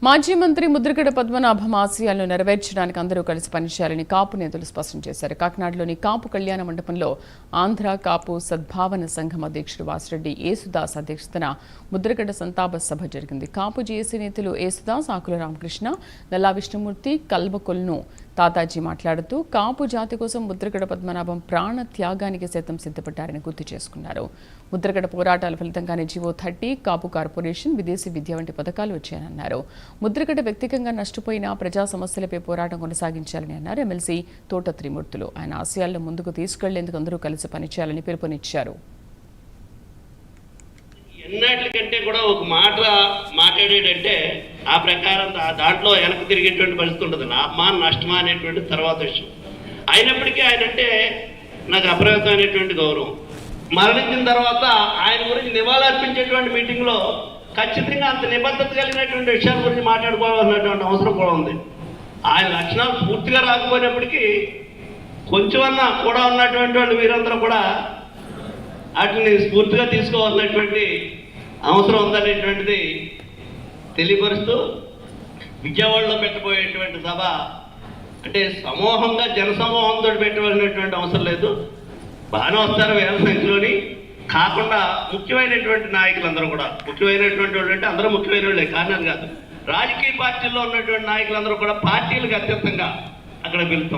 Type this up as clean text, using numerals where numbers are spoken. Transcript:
మాజీ మంత్రి ముద్రగడ పద్మనాభం ఆశయాలను నెరవేర్చడానికి అందరూ కలిసి పనిచేయాలని కాపు నేతలు స్పష్టం చేశారు. కాకినాడలోని కాపు కళ్యాణ మండపంలో ఆంధ్ర కాపు సద్భావన సంఘం అధ్యక్షుడు వాసిరెడ్డి యేసుదాస్ అధ్యక్షతన ముద్రగడ సంతాప సభ జరిగింది. కాపు జేఏసీ నేతలు యేసుదాస్, ఆకుల రామకృష్ణ, నల్లా విష్ణుమూర్తి, కల్వకొల్ను తాతాజీ మాట్లాడుతూ కాపు జాతి కోసం ముద్రగడ పద్మనాభం ప్రాణ త్యాగానికి సైతం సిద్ధపడ్డారని గుర్తు చేసుకున్నారు. ముద్రగడ పోరాటాల ఫలితంగానే జీవో 30, కాపు కార్పొరేషన్, విదేశీ విద్య వంటి పథకాలు వచ్చాయన్నారు. ముద్రగడ వ్యక్తిగతంగా నష్టపోయిన ప్రజా సమస్యలపై పోరాటం కొనసాగించాలని అన్నారు ఎమ్మెల్సీ తోట త్రిమూర్తులు. ఆయన ఆశయాలను ముందుకు తీసుకెళ్లేందుకు అందరూ కలిసి పనిచేయాలని పిలుపునిచ్చారు. ఎన్నాటికంటే కూడా ఒక మాట మాట్లాడేటంటే ఆ ప్రకారం దాంట్లో వెనక్కి తిరిగేటువంటి పరిస్థితి ఉంటుంది. లాభమా నష్టమా అనేటువంటి తర్వాత విషయం. అయినప్పటికీ ఆయన అంటే నాకు అపరిమితమైనటువంటి గౌరవం. మరణించిన తర్వాత ఆయన గురించి నివాళులర్పించేటువంటి మీటింగ్లో ఖచ్చితంగా అంత నిబద్ధత కలిగినటువంటి విషయాల గురించి మాట్లాడుకోవాల్సినటువంటి అవసరం కూడా ఉంది. ఆయన లక్షణాలు పూర్తిగా రాకపోయినప్పటికీ కొంచెమన్నా కూడా ఉన్నటువంటి వాళ్ళు వీరందరూ కూడా వాటిని స్ఫూర్తిగా తీసుకోవాల్సినటువంటి అవసరం ఉందనేటువంటిది తెలియపరుస్తూ, విజయవాడలో పెట్టబోయేటువంటి సభ అంటే సమూహంగా జనసమూహంతో పెట్టవలసినటువంటి అవసరం లేదు. బాగానే వస్తారు వేల సంఖ్యలోని. కాకుండా ముఖ్యమైనటువంటి నాయకులందరూ కూడా, ముఖ్యమైనటువంటి వాళ్ళు అంటే అందరూ ముఖ్యమైన వాళ్ళే కారణం కాదు, రాజకీయ పార్టీల్లో ఉన్నటువంటి నాయకులందరూ కూడా పార్టీలకు అత్యంతంగా అక్కడ పిలుస్తాం.